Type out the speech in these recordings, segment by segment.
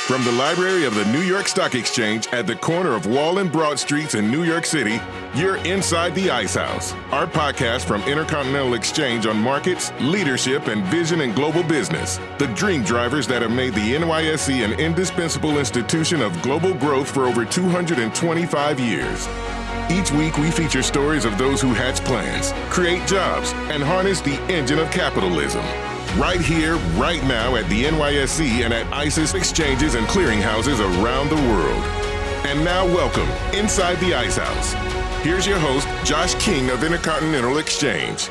From the library of the New York Stock Exchange at the corner of Wall and Broad Streets in New York City, you're inside the Ice House, our podcast from Intercontinental Exchange on markets, leadership, and vision in global business. The dream drivers that have made the NYSE an indispensable institution of global growth for over 225 years. Each week, we feature stories of those who hatch plans, create jobs, and harness the engine of capitalism. Right here, right now at the NYSE and at ICE's exchanges and clearinghouses around the world. And now welcome inside the Ice House. Here's your host, Josh King of Intercontinental Exchange.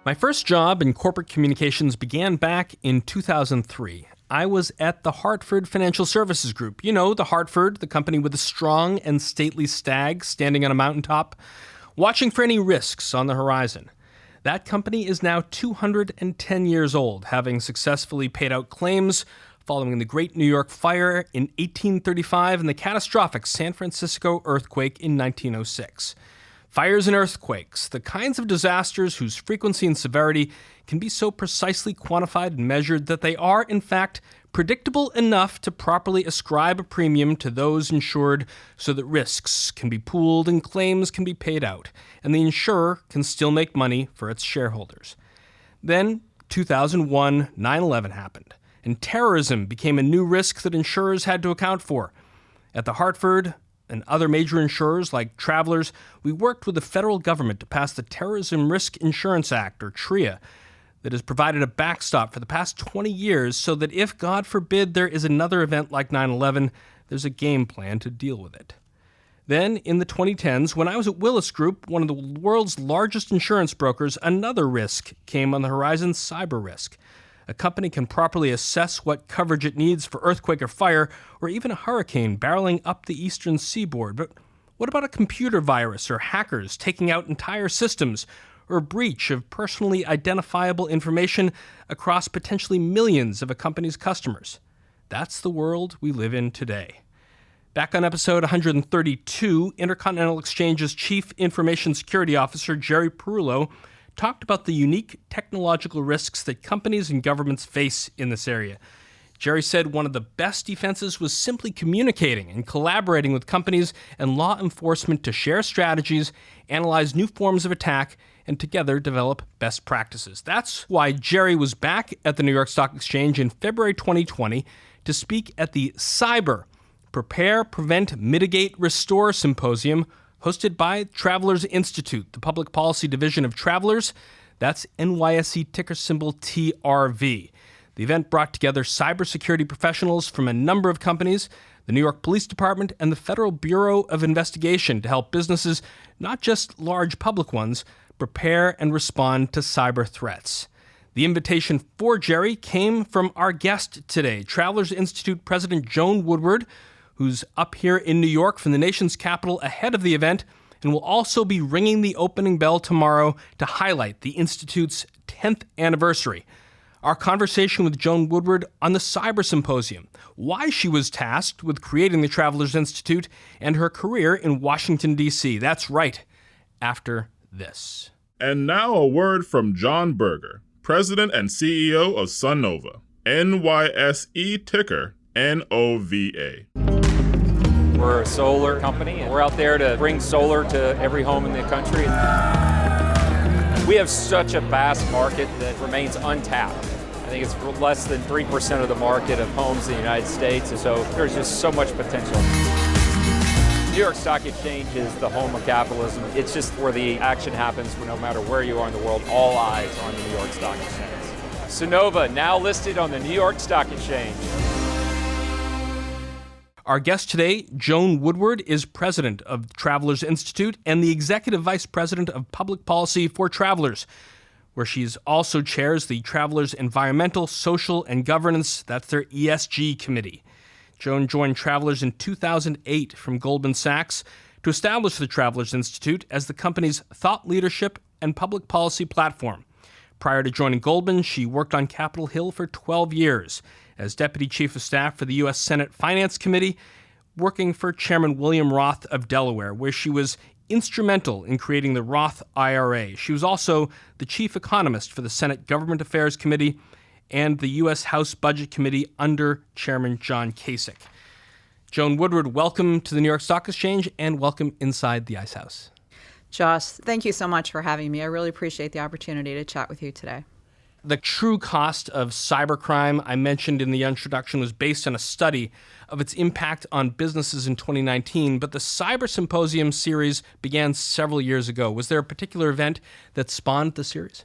My first job in corporate communications began back in 2003. I was at the Hartford Financial Services Group. You know, the Hartford, the company with a strong and stately stag standing on a mountaintop, watching for any risks on the horizon. That company is now 210 years old, having successfully paid out claims following the Great New York Fire in 1835 and the catastrophic San Francisco earthquake in 1906. Fires and earthquakes, the kinds of disasters whose frequency and severity can be so precisely quantified and measured that they are, in fact, predictable enough to properly ascribe a premium to those insured so that risks can be pooled and claims can be paid out, and the insurer can still make money for its shareholders. Then, 2001, 9/11 happened, and terrorism became a new risk that insurers had to account for. At the Hartford and other major insurers like Travelers, we worked with the federal government to pass the Terrorism Risk Insurance Act, or TRIA, that has provided a backstop for the past 20 years so that if, God forbid, there is another event like 9/11, there's a game plan to deal with it. Then, in the 2010s, when I was at Willis Group, one of the world's largest insurance brokers, another risk came on the horizon: cyber risk. A company can properly assess what coverage it needs for earthquake or fire, or even a hurricane barreling up the eastern seaboard. But what about a computer virus or hackers taking out entire systems, or a breach of personally identifiable information across potentially millions of a company's customers? That's the world we live in today. Back on episode 132, Intercontinental Exchange's Chief Information Security Officer, Jerry Perullo, talked about the unique technological risks that companies and governments face in this area. Jerry said one of the best defenses was simply communicating and collaborating with companies and law enforcement to share strategies, analyze new forms of attack, and together develop best practices. That's why Jerry was back at the New York Stock Exchange in February 2020 to speak at the Cyber, Prepare, Prevent, Mitigate, Restore Symposium, hosted by Travelers Institute, the public policy division of Travelers. That's NYSE ticker symbol TRV. The event brought together cybersecurity professionals from a number of companies, the New York Police Department, and the Federal Bureau of Investigation to help businesses, not just large public ones, prepare and respond to cyber threats. The invitation for Jerry came from our guest today, Travelers Institute President Joan Woodward, who's up here in New York from the nation's capital ahead of the event, and will also be ringing the opening bell tomorrow to highlight the Institute's 10th anniversary. Our conversation with Joan Woodward on the Cyber Symposium, why she was tasked with creating the Travelers Institute, and her career in Washington, D.C. That's right, after this. And now a word from John Berger, President and CEO of SunNova, NYSE ticker NOVA. We're a solar company, and we're out there to bring solar to every home in the country. We have such a vast market that remains untapped. I think it's less than 3% of the market of homes in the United States, and so there's just so much potential. New York Stock Exchange is the home of capitalism. It's just where the action happens, no matter where you are in the world. All eyes on the New York Stock Exchange. SunNova, now listed on the New York Stock Exchange. Our guest today, Joan Woodward, is president of Travelers Institute and the executive vice president of public policy for Travelers, where she also chairs the Travelers Environmental, Social, and Governance, that's their ESG committee. Joan joined Travelers in 2008 from Goldman Sachs to establish the Travelers Institute as the company's thought leadership and public policy platform. Prior to joining Goldman, she worked on Capitol Hill for 12 years as Deputy Chief of Staff for the U.S. Senate Finance Committee, working for Chairman William Roth of Delaware, where she was instrumental in creating the Roth IRA. She was also the chief economist for the Senate Government Affairs Committee and the U.S. House Budget Committee under Chairman John Kasich. Joan Woodward, welcome to the New York Stock Exchange and welcome inside the Ice House. Josh, thank you so much for having me. I really appreciate the opportunity to chat with you today. The true cost of cybercrime I mentioned in the introduction was based on a study of its impact on businesses in 2019, but the Cyber Symposium series began several years ago. Was there a particular event that spawned the series?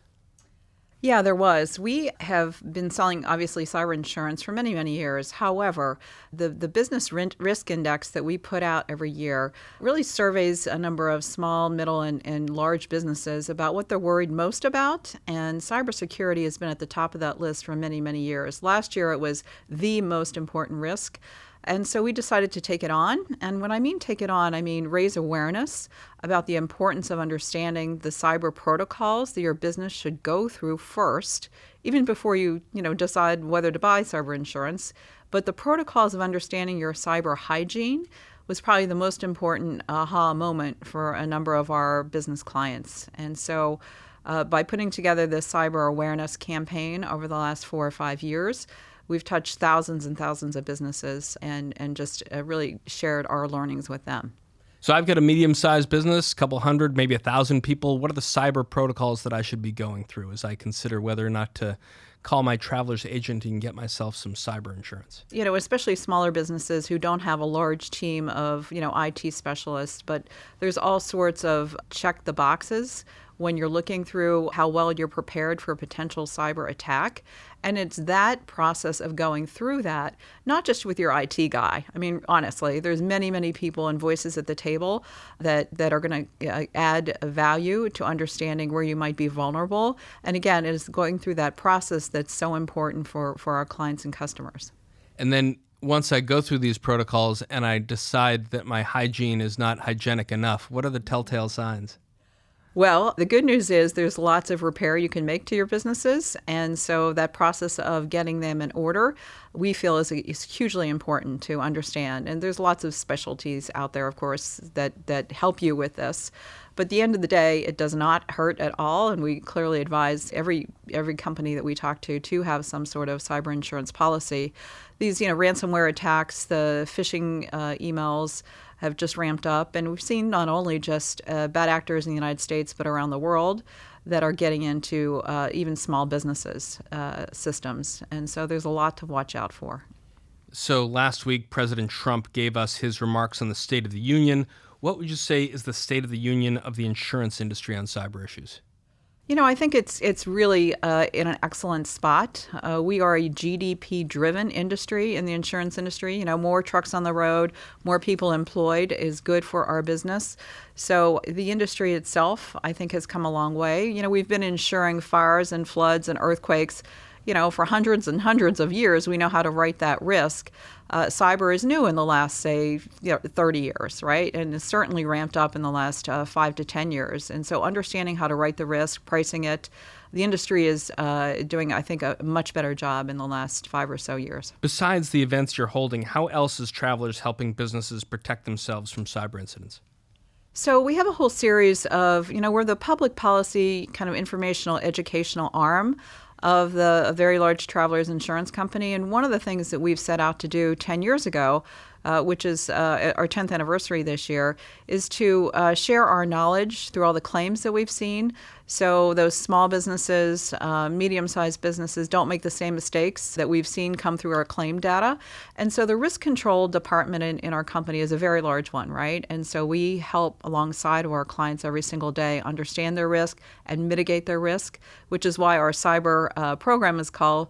Yeah, there was. We have been selling, obviously, cyber insurance for many, many years. However, the business risk index that we put out every year really surveys a number of small, middle, and large businesses about what they're worried most about. And cybersecurity has been at the top of that list for many, many years. Last year, it was the most important risk. And so we decided to take it on. And when I mean take it on, I mean raise awareness about the importance of understanding the cyber protocols that your business should go through first, even before you decide whether to buy cyber insurance. But the protocols of understanding your cyber hygiene was probably the most important aha moment for a number of our business clients. And so by putting together this cyber awareness campaign over the last 4 or 5 years, we've touched thousands and thousands of businesses and just really shared our learnings with them. So I've got a medium-sized business, a couple hundred, maybe 1,000 people. What are the cyber protocols that I should be going through as I consider whether or not to call my traveler's agent and get myself some cyber insurance? Especially smaller businesses who don't have a large team of, IT specialists, but there's all sorts of check the boxes when you're looking through how well you're prepared for a potential cyber attack. And it's that process of going through that, not just with your IT guy. I mean, honestly, there's many, many people and voices at the table that are going to add value to understanding where you might be vulnerable. And again, it is going through that process that's so important for our clients and customers. And then once I go through these protocols and I decide that my hygiene is not hygienic enough, what are the telltale signs? Well, the good news is there's lots of repair you can make to your businesses. And so that process of getting them in order, we feel is hugely important to understand. And there's lots of specialties out there, of course, that help you with this. But at the end of the day, it does not hurt at all. And we clearly advise every company that we talk to have some sort of cyber insurance policy. These, ransomware attacks, the phishing emails, have just ramped up. And we've seen not only just bad actors in the United States, but around the world that are getting into even small businesses' systems. And so there's a lot to watch out for. So last week, President Trump gave us his remarks on the State of the Union. What would you say is the state of the union of the insurance industry on cyber issues? I think it's really in an excellent spot. We are a GDP-driven industry in the insurance industry. More trucks on the road, more people employed is good for our business. So the industry itself, I think, has come a long way. We've been insuring fires and floods and earthquakes, for hundreds and hundreds of years. We know how to write that risk. Cyber is new in the last, say, 30 years, right? And it's certainly ramped up in the last 5 to 10 years. And so understanding how to write the risk, pricing it, the industry is doing, I think, a much better job in the last 5 or so years. Besides the events you're holding, how else is Travelers helping businesses protect themselves from cyber incidents? So we have a whole series of, we're the public policy kind of informational educational arm of a very large travelers insurance company. And one of the things that we've set out to do 10 years ago, which is our 10th anniversary this year, is to share our knowledge through all the claims that we've seen. So those small businesses, medium-sized businesses don't make the same mistakes that we've seen come through our claim data. And so the risk control department in our company is a very large one, right? And so we help alongside of our clients every single day understand their risk and mitigate their risk, which is why our cyber program is called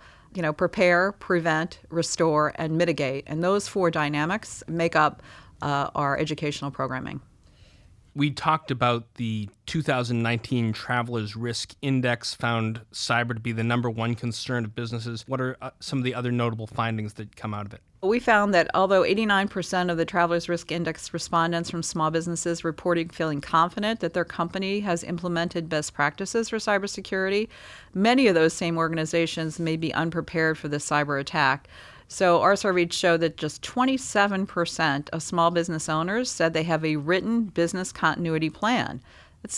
prepare, prevent, restore, and mitigate. And those 4 dynamics make up our educational programming. We talked about the 2019 Travelers Risk Index found cyber to be the number 1 concern of businesses. What are some of the other notable findings that come out of it? We found that although 89% of the Travelers Risk Index respondents from small businesses reported feeling confident that their company has implemented best practices for cybersecurity, many of those same organizations may be unprepared for the cyber attack. So our survey showed that just 27% of small business owners said they have a written business continuity plan.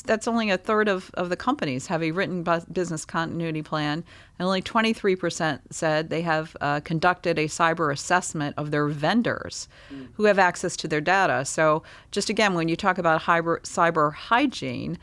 That's only a third of the companies have a written business continuity plan, and only 23% said they have conducted a cyber assessment of their vendors who have access to their data. So just again, when you talk about cyber hygiene,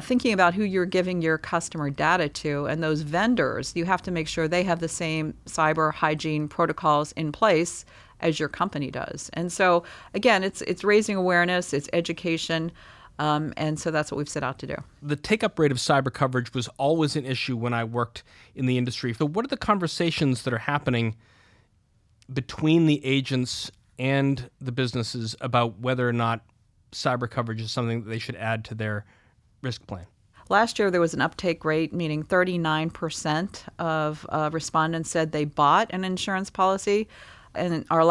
thinking about who you're giving your customer data to and those vendors, you have to make sure they have the same cyber hygiene protocols in place as your company does. And so again, it's raising awareness, it's education. And so that's what we've set out to do. The take-up rate of cyber coverage was always an issue when I worked in the industry. So what are the conversations that are happening between the agents and the businesses about whether or not cyber coverage is something that they should add to their risk plan? Last year, there was an uptake rate, meaning 39% of respondents said they bought an insurance policy. And our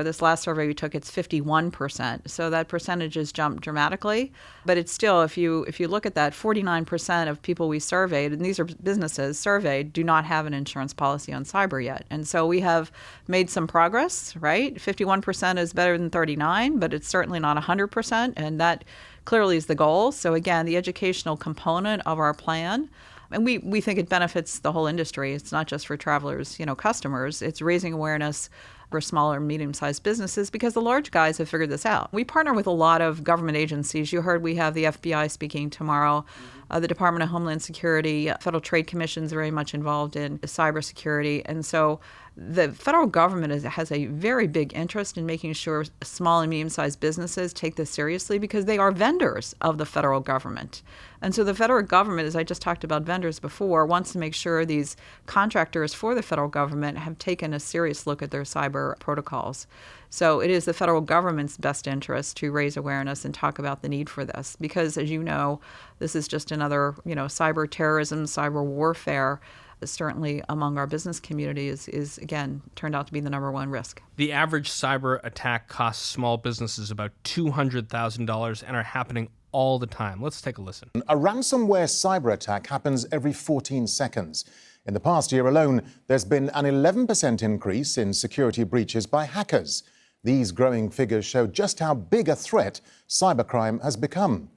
this last survey we took, it's 51%. So that percentage has jumped dramatically. But it's still, if you look at that, 49% of people we surveyed, and these are businesses surveyed, do not have an insurance policy on cyber yet. And so we have made some progress, right? 51% is better than 39, but it's certainly not 100%. And that clearly is the goal. So again, the educational component of our plan, and we think it benefits the whole industry. It's not just for travelers, customers. It's raising awareness for smaller and medium-sized businesses because the large guys have figured this out. We partner with a lot of government agencies. You heard we have the FBI speaking tomorrow, the Department of Homeland Security, Federal Trade Commission is very much involved in cybersecurity. And so the federal government has a very big interest in making sure small and medium-sized businesses take this seriously because they are vendors of the federal government. And so the federal government, as I just talked about vendors before, wants to make sure these contractors for the federal government have taken a serious look at their cyber protocols. So it is the federal government's best interest to raise awareness and talk about the need for this because, as you know, this is just another, cyber terrorism, cyber warfare, certainly among our business community is again, turned out to be the number one risk. The average cyber attack costs small businesses about $200,000 and are happening all the time. Let's take a listen. A ransomware cyber attack happens every 14 seconds. In the past year alone, there's been an 11% increase in security breaches by hackers. These growing figures show just how big a threat cybercrime has become.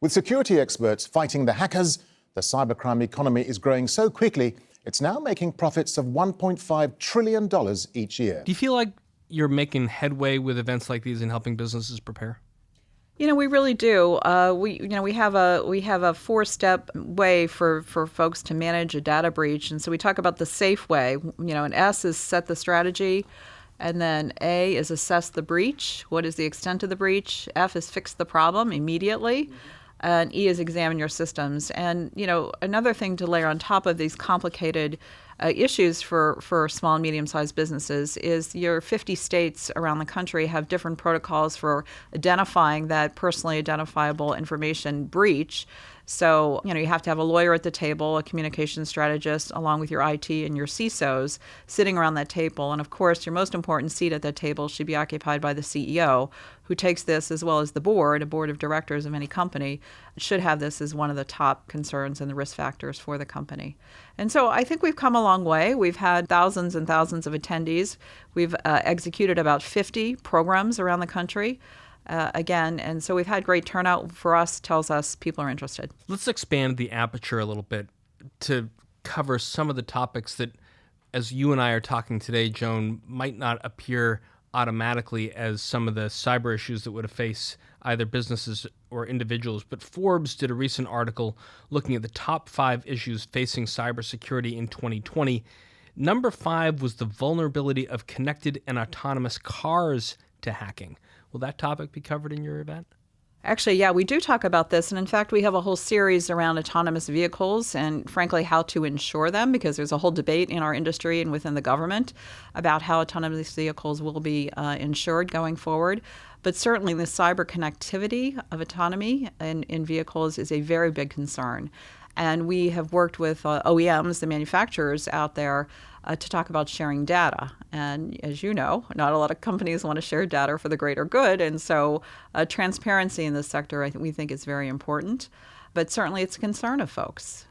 With security experts fighting the hackers, the cybercrime economy is growing so quickly, it's now making profits of $1.5 trillion each year. Do you feel like you're making headway with events like these and helping businesses prepare? We really do. We have a 4-step way for folks to manage a data breach, and so we talk about the safe way. And S is set the strategy, and then A is assess the breach. What is the extent of the breach? F is fix the problem immediately. And E is examine your systems. And, another thing to layer on top of these complicated issues for small and medium-sized businesses is your 50 states around the country have different protocols for identifying that personally identifiable information breach. So, you have to have a lawyer at the table, a communications strategist, along with your IT and your CISOs sitting around that table. And of course, your most important seat at that table should be occupied by the CEO, who takes this, as well as the board, a board of directors of any company, should have this as one of the top concerns and the risk factors for the company. And so I think we've come a long way. We've had thousands and thousands of attendees. We've executed about 50 programs around the country. And so we've had great turnout. For us, tells us people are interested. Let's expand the aperture a little bit to cover some of the topics that, as you and I are talking today, Joan, might not appear automatically as some of the cyber issues that would face either businesses or individuals. But Forbes did a recent article looking at the top 5 issues facing cybersecurity in 2020. Number 5 was the vulnerability of connected and autonomous cars to hacking. Will that topic be covered in your event? Actually, yeah, we do talk about this. And in fact, we have a whole series around autonomous vehicles and, frankly, how to insure them, because there's a whole debate in our industry and within the government about how autonomous vehicles will be insured going forward. But certainly the cyber connectivity of autonomy in vehicles is a very big concern. And we have worked with OEMs, the manufacturers out there, to talk about sharing data. And as you know, not a lot of companies want to share data for the greater good. And so transparency in this sector, we think is very important. But certainly it's a concern of folks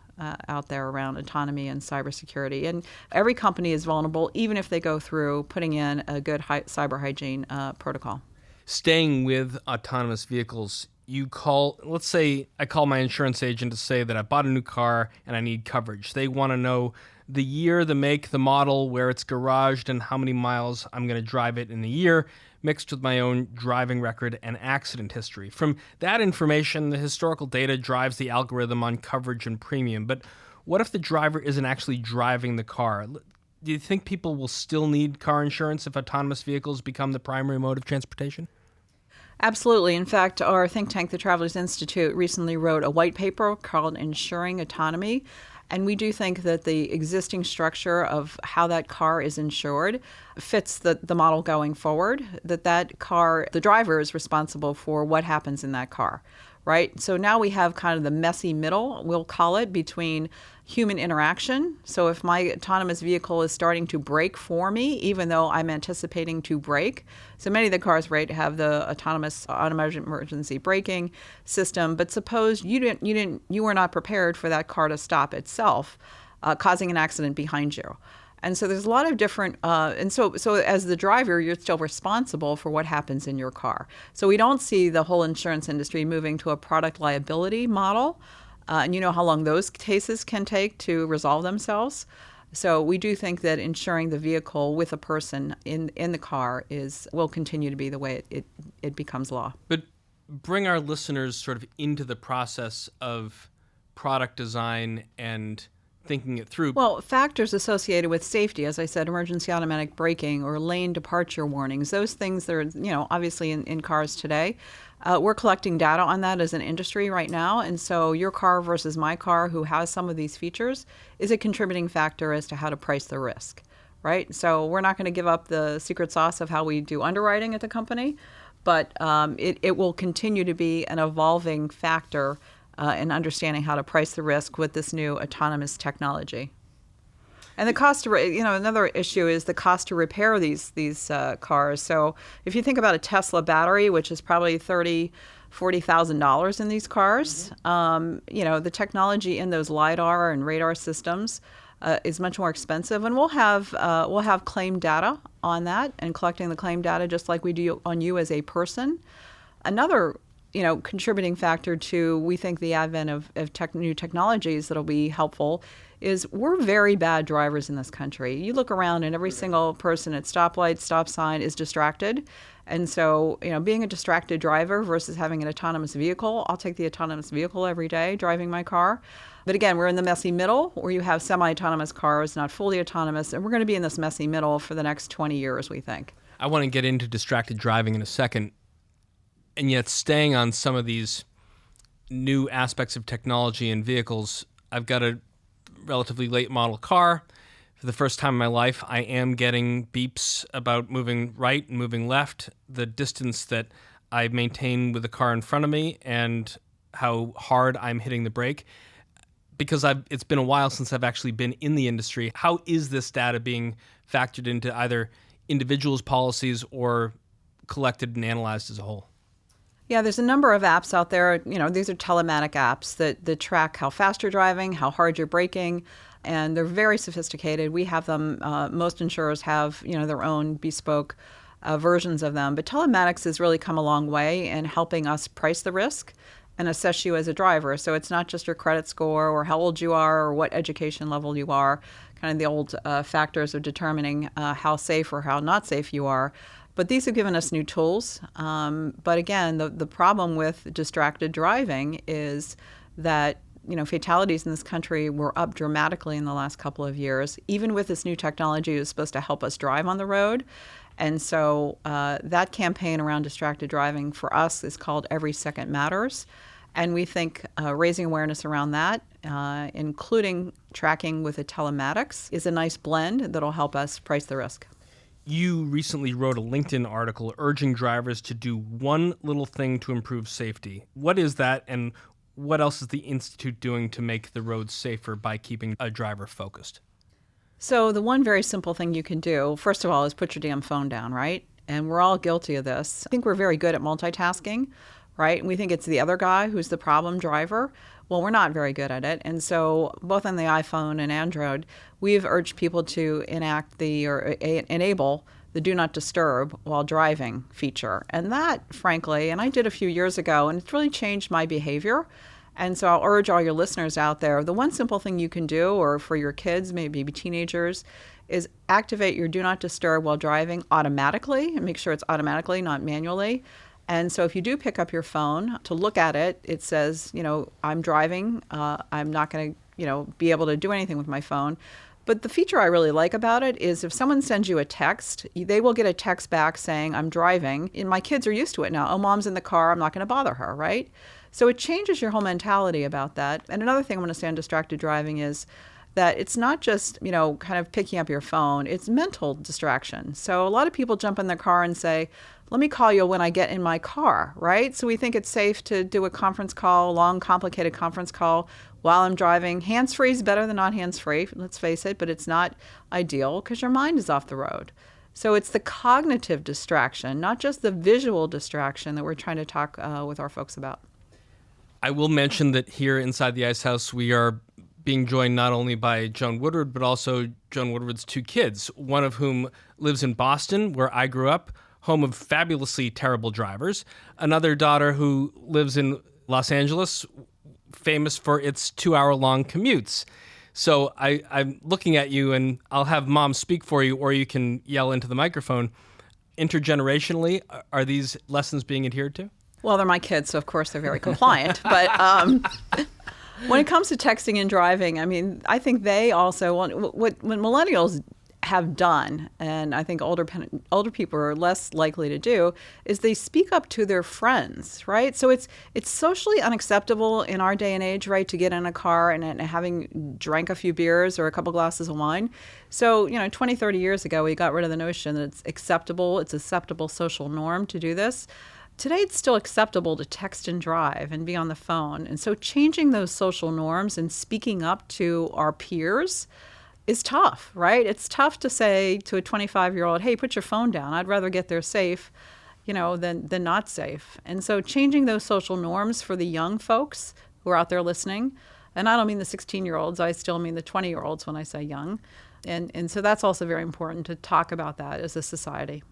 out there around autonomy and cybersecurity. And every company is vulnerable, even if they go through putting in a good cyber hygiene protocol. Staying with autonomous vehicles, let's say I call my insurance agent to say that I bought a new car and I need coverage. They want to know the year, the make, the model, where it's garaged, and how many miles I'm going to drive it in a year, mixed with my own driving record and accident history. From that information, the historical data drives the algorithm on coverage and premium. But what if the driver isn't actually driving the car? Do you think people will still need car insurance if autonomous vehicles become the primary mode of transportation? Absolutely. In fact, our think tank, the Travelers Institute, recently wrote a white paper called Ensuring Autonomy. And we do think that the existing structure of how that car is insured fits the model going forward, that car, the driver is responsible for what happens in that car, right? So now we have kind of the messy middle, we'll call it, between human interaction. So if my autonomous vehicle is starting to brake for me, even though I'm anticipating to brake, so many of the cars, right, have the autonomous automatic emergency braking system. But suppose you were not prepared for that car to stop itself, causing an accident behind you. And so there's a lot of different, and so as the driver, you're still responsible for what happens in your car. So we don't see the whole insurance industry moving to a product liability model. And you know how long those cases can take to resolve themselves. So we do think that insuring the vehicle with a person in the car will continue to be the way it becomes law. But bring our listeners sort of into the process of product design and thinking it through. Well, factors associated with safety, as I said, emergency automatic braking or lane departure warnings, those things that are, obviously in cars today. We're collecting data on that as an industry right now. And so your car versus my car, who has some of these features, is a contributing factor as to how to price the risk, right? So we're not going to give up the secret sauce of how we do underwriting at the company, but it will continue to be an evolving factor in understanding how to price the risk with this new autonomous technology. And the cost to, another issue is the cost to repair these cars. So if you think about a Tesla battery, which is probably $40,000 in these cars, the technology in those LiDAR and radar systems is much more expensive. And we'll have claim data on that and collecting the claim data just like we do on you as a person. Another contributing factor to, we think, the advent of new technologies that'll be helpful is we're very bad drivers in this country. You look around and every single person at stoplight, stop sign is distracted. And so, being a distracted driver versus having an autonomous vehicle, I'll take the autonomous vehicle every day driving my car. But again, we're in the messy middle where you have semi-autonomous cars, not fully autonomous, and we're going to be in this messy middle for the next 20 years, we think. I want to get into distracted driving in a second. And yet, staying on some of these new aspects of technology in vehicles, I've got a relatively late model car. For the first time in my life, I am getting beeps about moving right and moving left, the distance that I maintain with the car in front of me, and how hard I'm hitting the brake. Because it's been a while since I've actually been in the industry. How is this data being factored into either individuals' policies or collected and analyzed as a whole? Yeah, there's a number of apps out there. These are telematic apps that track how fast you're driving, how hard you're braking, and they're very sophisticated. We have them. Most insurers have, their own bespoke versions of them. But telematics has really come a long way in helping us price the risk and assess you as a driver. So it's not just your credit score or how old you are or what education level you are, kind of the old factors of determining how safe or how not safe you are. But these have given us new tools. But again, the problem with distracted driving is that fatalities in this country were up dramatically in the last couple of years. Even with this new technology, it was supposed to help us drive on the road. And so that campaign around distracted driving for us is called Every Second Matters. And we think raising awareness around that, including tracking with the telematics, is a nice blend that'll help us price the risk. You recently wrote a LinkedIn article urging drivers to do one little thing to improve safety. What is that, and what else is the Institute doing to make the roads safer by keeping a driver focused? So the one very simple thing you can do, first of all, is put your damn phone down, right? And we're all guilty of this. I think we're very good at multitasking, right? And we think it's the other guy who's the problem driver. Well, we're not very good at it. And so both on the iPhone and Android, we've urged people to enable the do not disturb while driving feature. And that, frankly, and I did a few years ago, and it's really changed my behavior. And so I'll urge all your listeners out there, the one simple thing you can do, or for your kids, maybe teenagers, is activate your do not disturb while driving automatically, and make sure it's automatically, not manually. And so if you do pick up your phone to look at it, it says, I'm driving. I'm not going to, be able to do anything with my phone. But the feature I really like about it is if someone sends you a text, they will get a text back saying, I'm driving. And my kids are used to it now. Oh, mom's in the car. I'm not going to bother her, right? So it changes your whole mentality about that. And another thing I want to say on distracted driving is that it's not just, kind of picking up your phone. It's mental distraction. So a lot of people jump in their car and say, let me call you when I get in my car, right? So we think it's safe to do a conference call, long, complicated conference call while I'm driving. Hands-free is better than not hands-free, let's face it, but it's not ideal because your mind is off the road. So it's the cognitive distraction, not just the visual distraction that we're trying to talk with our folks about. I will mention that here inside the Ice House, we are being joined not only by Joan Woodward, but also Joan Woodward's two kids, one of whom lives in Boston, where I grew up, home of fabulously terrible drivers. Another daughter who lives in Los Angeles, famous for its 2-hour-long commutes. So I'm looking at you, and I'll have Mom speak for you, or you can yell into the microphone. Intergenerationally, are these lessons being adhered to? Well, they're my kids, so of course they're very compliant. But when it comes to texting and driving, I think they also want what millennials have done, and I think older people are less likely to do, is they speak up to their friends, right? So it's socially unacceptable in our day and age, right, to get in a car and having drank a few beers or a couple glasses of wine. So, 20, 30 years ago, we got rid of the notion that it's a acceptable social norm to do this. Today, it's still acceptable to text and drive and be on the phone. And so changing those social norms and speaking up to our peers is tough, right? It's tough to say to a 25-year-old, hey, put your phone down. I'd rather get there safe, than not safe. And so changing those social norms for the young folks who are out there listening, and I don't mean the 16-year-olds, I still mean the 20-year-olds when I say young. And so that's also very important to talk about that as a society.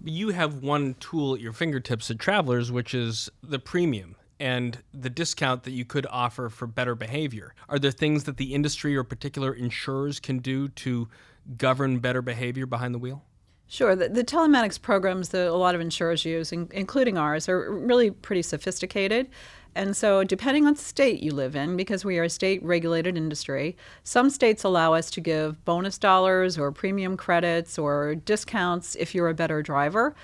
You have one tool at your fingertips at Travelers, which is the premium and the discount that you could offer for better behavior. Are there things that the industry or particular insurers can do to govern better behavior behind the wheel? Sure. The telematics programs that a lot of insurers use, including ours, are really pretty sophisticated. And so depending on the state you live in, because we are a state-regulated industry, some states allow us to give bonus dollars or premium credits or discounts if you're a better driver.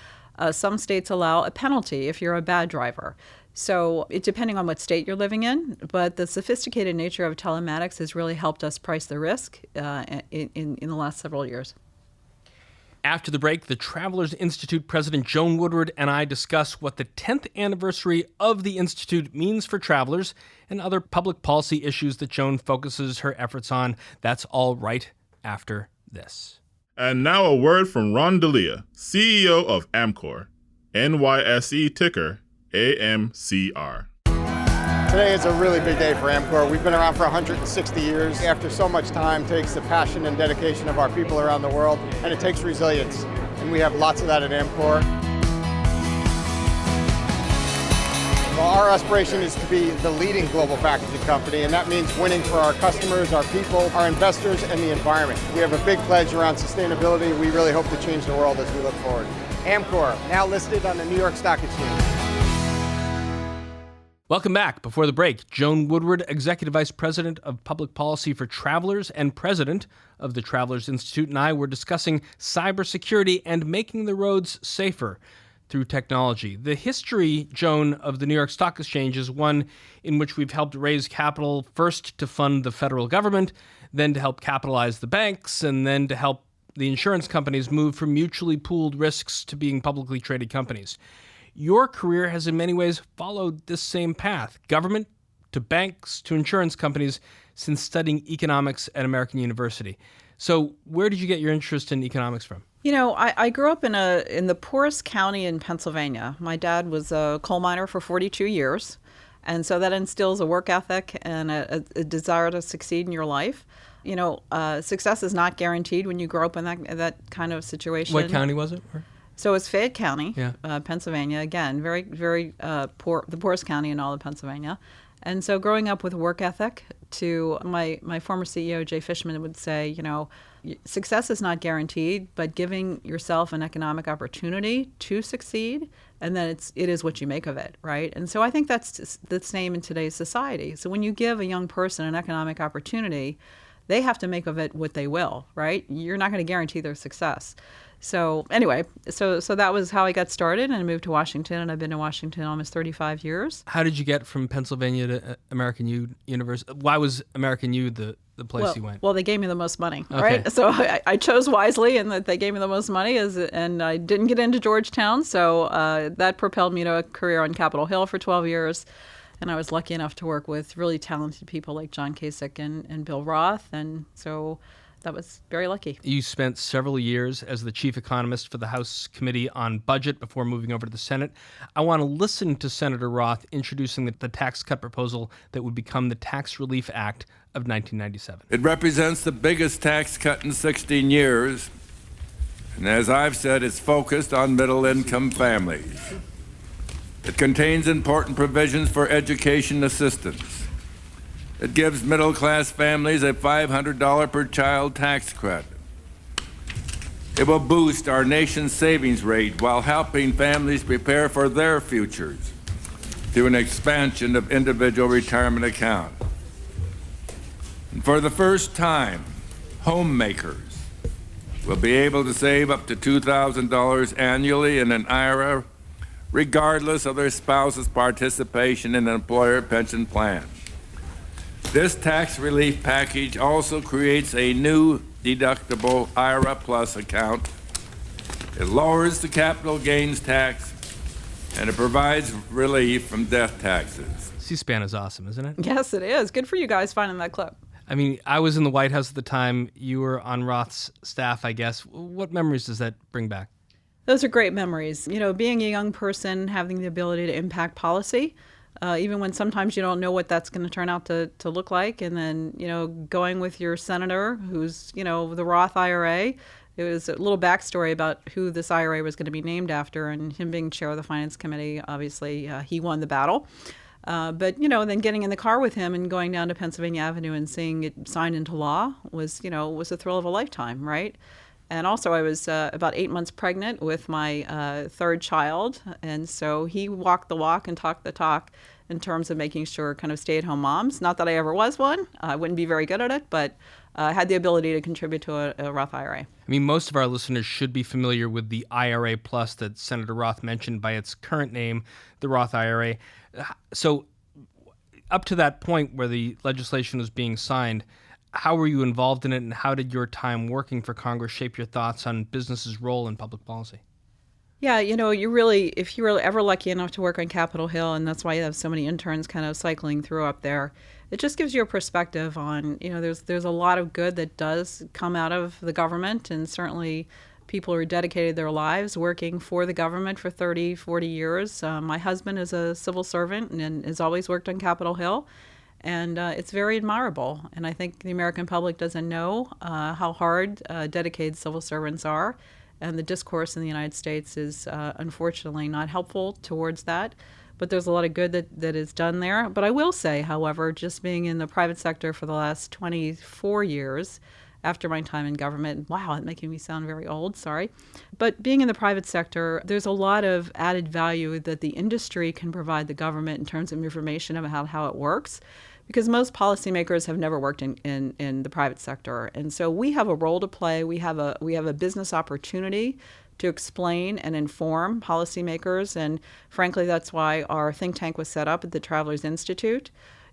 Some states allow a penalty if you're a bad driver. So depending on what state you're living in, but the sophisticated nature of telematics has really helped us price the risk in the last several years. After the break, the Travelers Institute President Joan Woodward and I discuss what the 10th anniversary of the Institute means for travelers and other public policy issues that Joan focuses her efforts on. That's all right after this. And now a word from Ron Delia, CEO of Amcor, NYSE ticker AMCR. Today is a really big day for Amcor. We've been around for 160 years. After so much time, takes the passion and dedication of our people around the world, and it takes resilience. And we have lots of that at Amcor. Well, our aspiration is to be the leading global packaging company, and that means winning for our customers, our people, our investors, and the environment. We have a big pledge around sustainability. We really hope to change the world as we look forward. Amcor, now listed on the New York Stock Exchange. Welcome back. Before the break, Joan Woodward, Executive Vice President of Public Policy for Travelers and President of the Travelers Institute, and I were discussing cybersecurity and making the roads safer through technology. The history, Joan, of the New York Stock Exchange is one in which we've helped raise capital first to fund the federal government, then to help capitalize the banks, and then to help the insurance companies move from mutually pooled risks to being publicly traded companies. Your career has in many ways followed this same path, government to banks to insurance companies, since studying economics at American University. So where did you get your interest in economics from? I grew up in the poorest county in Pennsylvania. My dad was a coal miner for 42 years. And so that instills a work ethic and a desire to succeed in your life. Success is not guaranteed when you grow up in that kind of situation. What county was it? So it's Fayette County, Yeah. Pennsylvania. Again, very, very poor, the poorest county in all of Pennsylvania. And so growing up with a work ethic, to my former CEO, Jay Fishman, would say, success is not guaranteed, but giving yourself an economic opportunity to succeed, and then it is what you make of it, right? And so I think that's the same in today's society. So when you give a young person an economic opportunity, they have to make of it what they will, right? You're not going to guarantee their success. So anyway, so that was how I got started, and I moved to Washington, and I've been in Washington almost 35 years. How did you get from Pennsylvania to American U University? Why was American U the place you went? Well, they gave me the most money, Okay. right? So I chose wisely, and that they gave me the most money, and I didn't get into Georgetown, so that propelled me to a career on Capitol Hill for 12 years. And I was lucky enough to work with really talented people like John Kasich and Bill Roth, and so that was very lucky. You spent several years as the chief economist for the House Committee on Budget before moving over to the Senate. I want to listen to Senator Roth introducing the tax cut proposal that would become the Tax Relief Act of 1997. It represents the biggest tax cut in 16 years, and as I've said, it's focused on middle-income families. It contains important provisions for education assistance. It gives middle-class families a $500 per child tax credit. It will boost our nation's savings rate while helping families prepare for their futures through an expansion of individual retirement accounts. And for the first time, homemakers will be able to save up to $2,000 annually in an IRA, regardless of their spouse's participation in an employer pension plan. This tax relief package also creates a new deductible IRA Plus account. It lowers the capital gains tax, and it provides relief from death taxes. C-SPAN is awesome, isn't it? Yes, it is. Good for you guys finding that clip. I mean, I was in the White House at the time. You were on Roth's staff, I guess. What memories does that bring back? Those are great memories. Being a young person, having the ability to impact policy, even when sometimes you don't know what that's going to turn out to look like. And then, going with your senator who's, the Roth IRA. It was a little backstory about who this IRA was going to be named after, and him being chair of the Finance Committee, obviously, he won the battle. But then getting in the car with him and going down to Pennsylvania Avenue and seeing it signed into law was a thrill of a lifetime, right? And also I was about 8 months pregnant with my third child. And so he walked the walk and talked the talk in terms of making sure kind of stay-at-home moms, not that I ever was one, I wouldn't be very good at it, but had the ability to contribute to a Roth IRA. I mean, most of our listeners should be familiar with the IRA Plus that Senator Roth mentioned by its current name, the Roth IRA. So up to that point where the legislation was being signed, how were you involved in it, and how did your time working for Congress shape your thoughts on business's role in public policy? Yeah, if you were ever lucky enough to work on Capitol Hill, and that's why you have so many interns kind of cycling through up there, it just gives you a perspective on, there's a lot of good that does come out of the government, and certainly people who dedicated their lives working for the government for 30, 40 years. My husband is a civil servant and has always worked on Capitol Hill. And it's very admirable. And I think the American public doesn't know how hard dedicated civil servants are. And the discourse in the United States is unfortunately not helpful towards that. But there's a lot of good that is done there. But I will say, however, just being in the private sector for the last 24 years, after my time in government, wow, that's making me sound very old, sorry. But being in the private sector, there's a lot of added value that the industry can provide the government in terms of information about how it works, because most policymakers have never worked in the private sector. And so we have a role to play. We have a business opportunity to explain and inform policymakers. And frankly, that's why our think tank was set up at the Travelers Institute,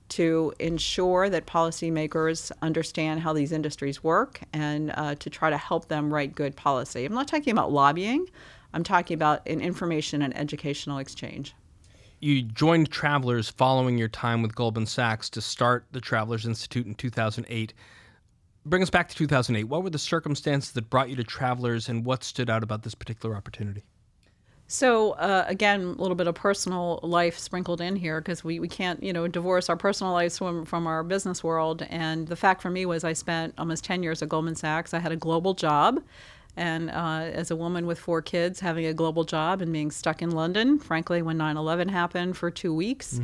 to ensure that policymakers understand how these industries work and to try to help them write good policy. I'm not talking about lobbying. I'm talking about an information and educational exchange. You joined Travelers following your time with Goldman Sachs to start the Travelers Institute in 2008. Bring us back to 2008. What were the circumstances that brought you to Travelers, and what stood out about this particular opportunity? So again, a little bit of personal life sprinkled in here because we can't, divorce our personal lives from our business world. And the fact for me was I spent almost 10 years at Goldman Sachs. I had a global job. And as a woman with 4 kids, having a global job and being stuck in London, frankly, when 9/11 happened for 2 weeks,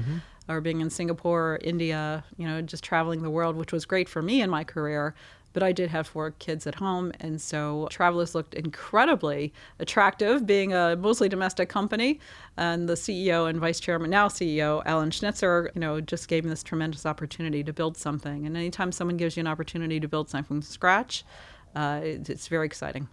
or being in Singapore or India, just traveling the world, which was great for me in my career. But I did have 4 kids at home, and so Travelers looked incredibly attractive, being a mostly domestic company. And the CEO and vice chairman, now CEO, Alan Schnitzer, just gave me this tremendous opportunity to build something. And anytime someone gives you an opportunity to build something from scratch, it's very exciting.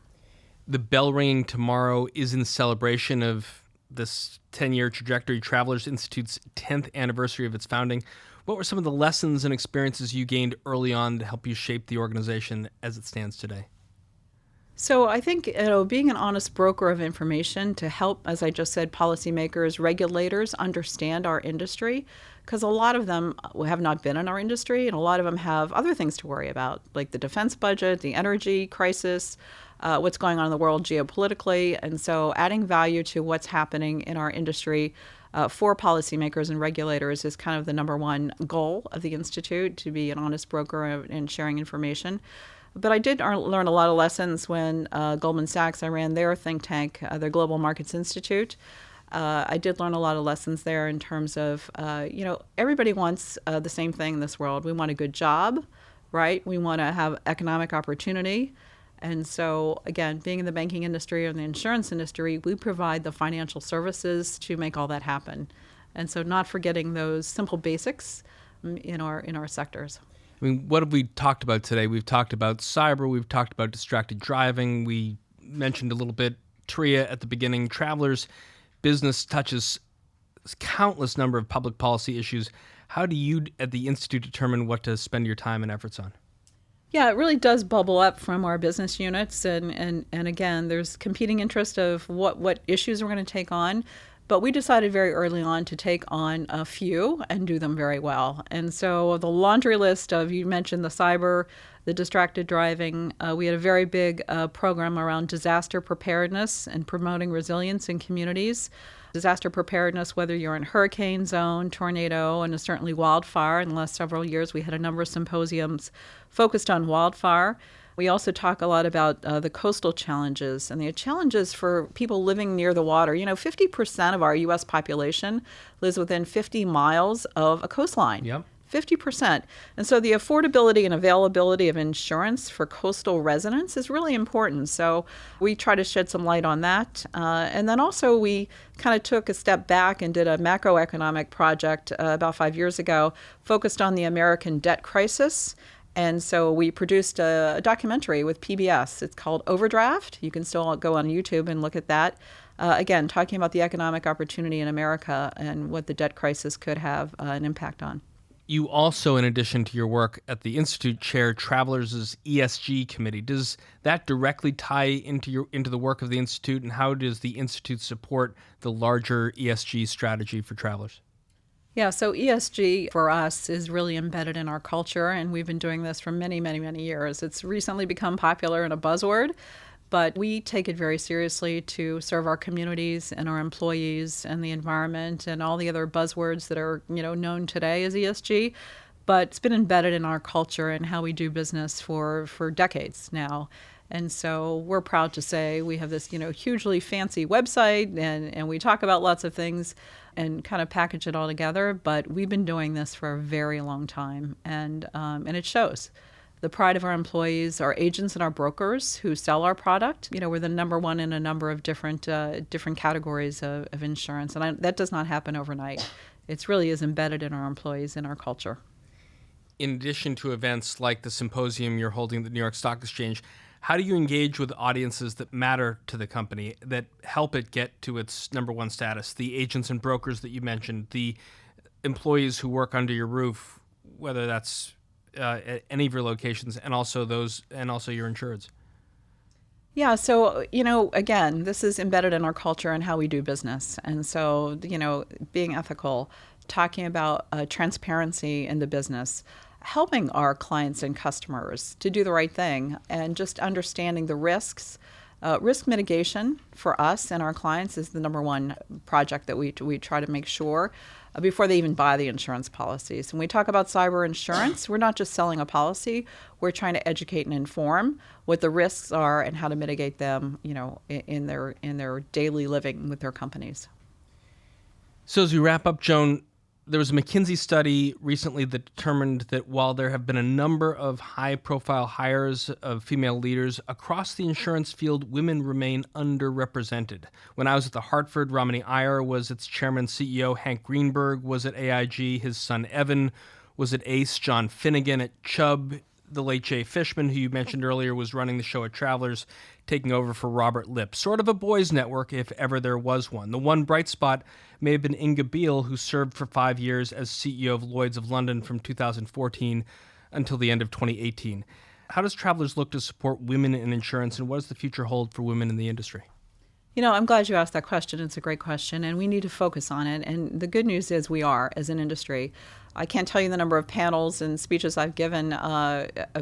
The bell ringing tomorrow is in celebration of this 10-year trajectory, Travelers Institute's 10th anniversary of its founding. What were some of the lessons and experiences you gained early on to help you shape the organization as it stands today? So I think being an honest broker of information to help, as I just said, policymakers, regulators understand our industry, because a lot of them have not been in our industry, and a lot of them have other things to worry about, like the defense budget, the energy crisis, what's going on in the world geopolitically. And so adding value to what's happening in our industry for policymakers and regulators is kind of the number one goal of the Institute, to be an honest broker and sharing information. But I did learn a lot of lessons when Goldman Sachs, I ran their think tank, their Global Markets Institute. I did learn a lot of lessons there in terms of, everybody wants the same thing in this world. We want a good job, right? We want to have economic opportunity. And so, again, being in the banking industry or the insurance industry, we provide the financial services to make all that happen. And so not forgetting those simple basics in our sectors. I mean, what have we talked about today? We've talked about cyber. We've talked about distracted driving. We mentioned a little bit TRIA at the beginning. Travelers' business touches countless number of public policy issues. How do you at the Institute determine what to spend your time and efforts on? Yeah, it really does bubble up from our business units. And again, there's competing interest of what issues we're going to take on. But we decided very early on to take on a few and do them very well. And so the laundry list of, you mentioned the cyber, the distracted driving, we had a very big program around disaster preparedness and promoting resilience in communities. Disaster preparedness, whether you're in hurricane zone, tornado, and certainly wildfire. In the last several years, we had a number of symposiums focused on wildfire. We also talk a lot about the coastal challenges and the challenges for people living near the water. 50% of our U.S. population lives within 50 miles of a coastline. Yep. 50%. And so the affordability and availability of insurance for coastal residents is really important. So we try to shed some light on that. And then also we kind of took a step back and did a macroeconomic project about 5 years ago focused on the American debt crisis. And so we produced a documentary with PBS. It's called Overdraft. You can still go on YouTube and look at that. Again, talking about the economic opportunity in America and what the debt crisis could have an impact on. You also, in addition to your work at the Institute, chair Travelers' ESG committee. Does that directly tie into the work of the Institute, and how does the Institute support the larger ESG strategy for Travelers? Yeah, so ESG for us is really embedded in our culture, and we've been doing this for many, many, many years. It's recently become popular and a buzzword, but we take it very seriously to serve our communities and our employees and the environment and all the other buzzwords that are, known today as ESG. But it's been embedded in our culture and how we do business for decades now. And so we're proud to say we have this, hugely fancy website and we talk about lots of things and kind of package it all together. But we've been doing this for a very long time, and it shows. The pride of our employees, our agents and our brokers who sell our product. We're the number one in a number of different categories of insurance. And that does not happen overnight. It really is embedded in our employees and our culture. In addition to events like the symposium you're holding at the New York Stock Exchange, how do you engage with audiences that matter to the company, that help it get to its number one status? The agents and brokers that you mentioned, the employees who work under your roof, whether that's at any of your locations, and also your insureds. Yeah, so, again, this is embedded in our culture and how we do business. And so, being ethical, talking about transparency in the business, helping our clients and customers to do the right thing, and just understanding the risks Risk mitigation for us and our clients is the number one project that we try to make sure before they even buy the insurance policies. When we talk about cyber insurance, we're not just selling a policy. We're trying to educate and inform what the risks are and how to mitigate them, in their daily living with their companies. So as we wrap up, Joan, there was a McKinsey study recently that determined that while there have been a number of high-profile hires of female leaders across the insurance field, women remain underrepresented. When I was at the Hartford, Romany Iyer was its chairman CEO. Hank Greenberg was at AIG. His son Evan was at ACE. John Finnegan at Chubb. The late Jay Fishman, who you mentioned earlier, was running the show at Travelers, taking over for Robert Lipp. Sort of a boys' network, if ever there was one. The one bright spot may have been Inga Beale, who served for 5 years as CEO of Lloyd's of London from 2014 until the end of 2018. How does Travelers look to support women in insurance, and what does the future hold for women in the industry? I'm glad you asked that question. It's a great question, and we need to focus on it. And the good news is we are, as an industry. I can't tell you the number of panels and speeches I've given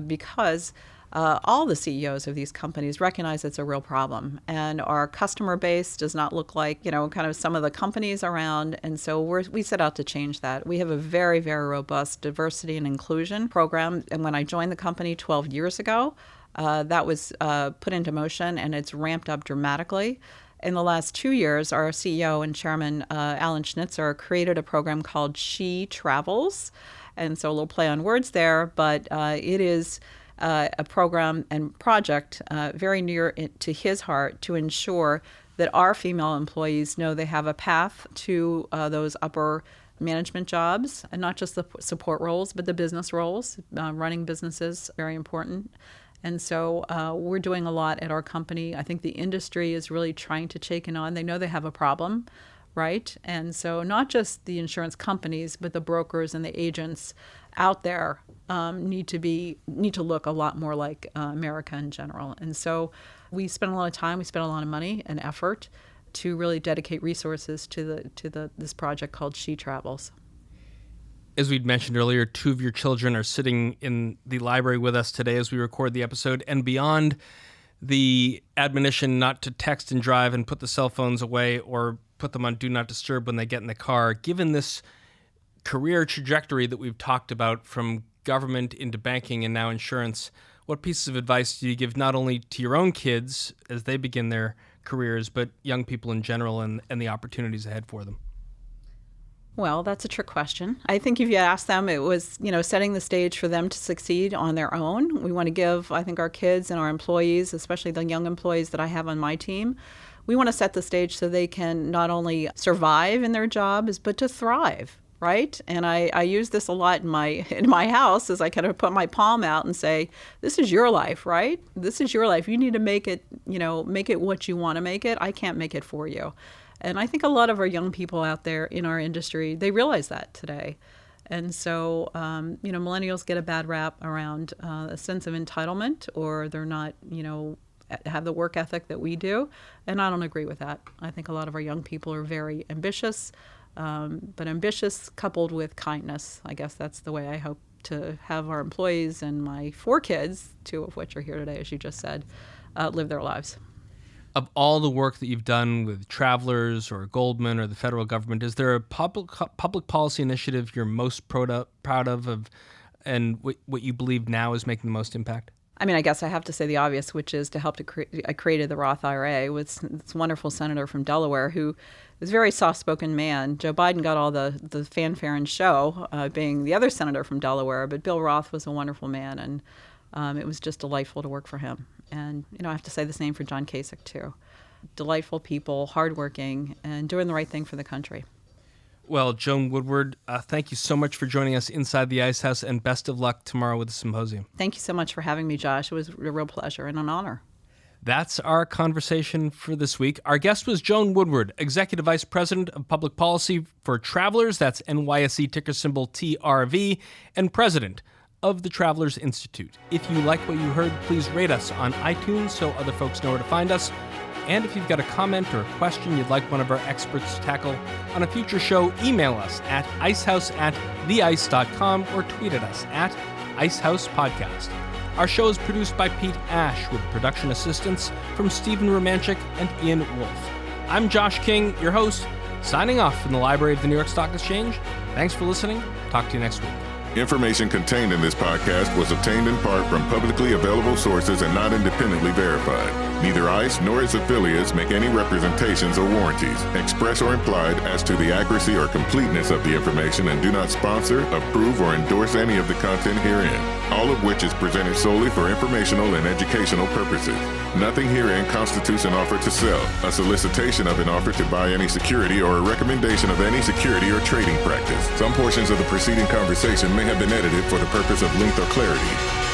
because all the CEOs of these companies recognize it's a real problem. And our customer base does not look like, kind of some of the companies around. And so we set out to change that. We have a very, very robust diversity and inclusion program. And when I joined the company 12 years ago, that was put into motion, and it's ramped up dramatically. In the last 2 years, our CEO and chairman, Alan Schnitzer, created a program called She Travels. And so a little play on words there, but it is a program and project very near to his heart to ensure that our female employees know they have a path to those upper management jobs, and not just the support roles, but the business roles. Running businesses, very important. And so we're doing a lot at our company. I think the industry is really trying to take it on. They know they have a problem, right? And so not just the insurance companies, but the brokers and the agents out there need to look a lot more like America in general. And so we spend a lot of time, we spend a lot of money and effort to really dedicate resources to this project called She Travels. As we'd mentioned earlier, 2 of your children are sitting in the library with us today as we record the episode. And beyond the admonition not to text and drive and put the cell phones away or put them on Do Not Disturb when they get in the car, given this career trajectory that we've talked about from government into banking and now insurance, what pieces of advice do you give not only to your own kids as they begin their careers, but young people in general and the opportunities ahead for them? Well, that's a trick question. I think if you ask them, it was, setting the stage for them to succeed on their own. We want to give, I think, our kids and our employees, especially the young employees that I have on my team, we want to set the stage so they can not only survive in their jobs, but to thrive, right? And I use this a lot in my house as I kind of put my palm out and say, this is your life, right? This is your life. You need to make it, make it what you want to make it. I can't make it for you. And I think a lot of our young people out there in our industry, they realize that today. And so, millennials get a bad rap around a sense of entitlement, or they're not, have the work ethic that we do. And I don't agree with that. I think a lot of our young people are very ambitious, but ambitious coupled with kindness. I guess that's the way I hope to have our employees and my 4 kids, 2 of which are here today, as you just said, live their lives. Of all the work that you've done with Travelers or Goldman or the federal government, is there a public policy initiative you're most proud of and what you believe now is making the most impact? I mean, I guess I have to say the obvious, which is to help I created the Roth IRA with this wonderful senator from Delaware who is a very soft-spoken man. Joe Biden got all the fanfare and show, being the other senator from Delaware, but Bill Roth was a wonderful man, and it was just delightful to work for him. And, I have to say the same for John Kasich, too. Delightful people, hardworking, and doing the right thing for the country. Well, Joan Woodward, thank you so much for joining us inside the Ice House, and best of luck tomorrow with the symposium. Thank you so much for having me, Josh. It was a real pleasure and an honor. That's our conversation for this week. Our guest was Joan Woodward, Executive Vice President of Public Policy for Travelers, that's NYSE ticker symbol TRV, and President of the Travelers Institute. If you like what you heard, please rate us on iTunes so other folks know where to find us. And if you've got a comment or a question you'd like one of our experts to tackle on a future show, email us at icehouse@theice.com or tweet at us at IceHousePodcast. Our show is produced by Pete Ash with production assistance from Stephen Romanchik and Ian Wolfe. I'm Josh King, your host, signing off from the library of the New York Stock Exchange. Thanks for listening. Talk to you next week. Information contained in this podcast was obtained in part from publicly available sources and not independently verified. Neither ICE nor its affiliates make any representations or warranties, express or implied, as to the accuracy or completeness of the information and do not sponsor, approve, or endorse any of the content herein, all of which is presented solely for informational and educational purposes. Nothing herein constitutes an offer to sell, a solicitation of an offer to buy any security, or a recommendation of any security or trading practice. Some portions of the preceding conversation may have been edited for the purpose of length or clarity.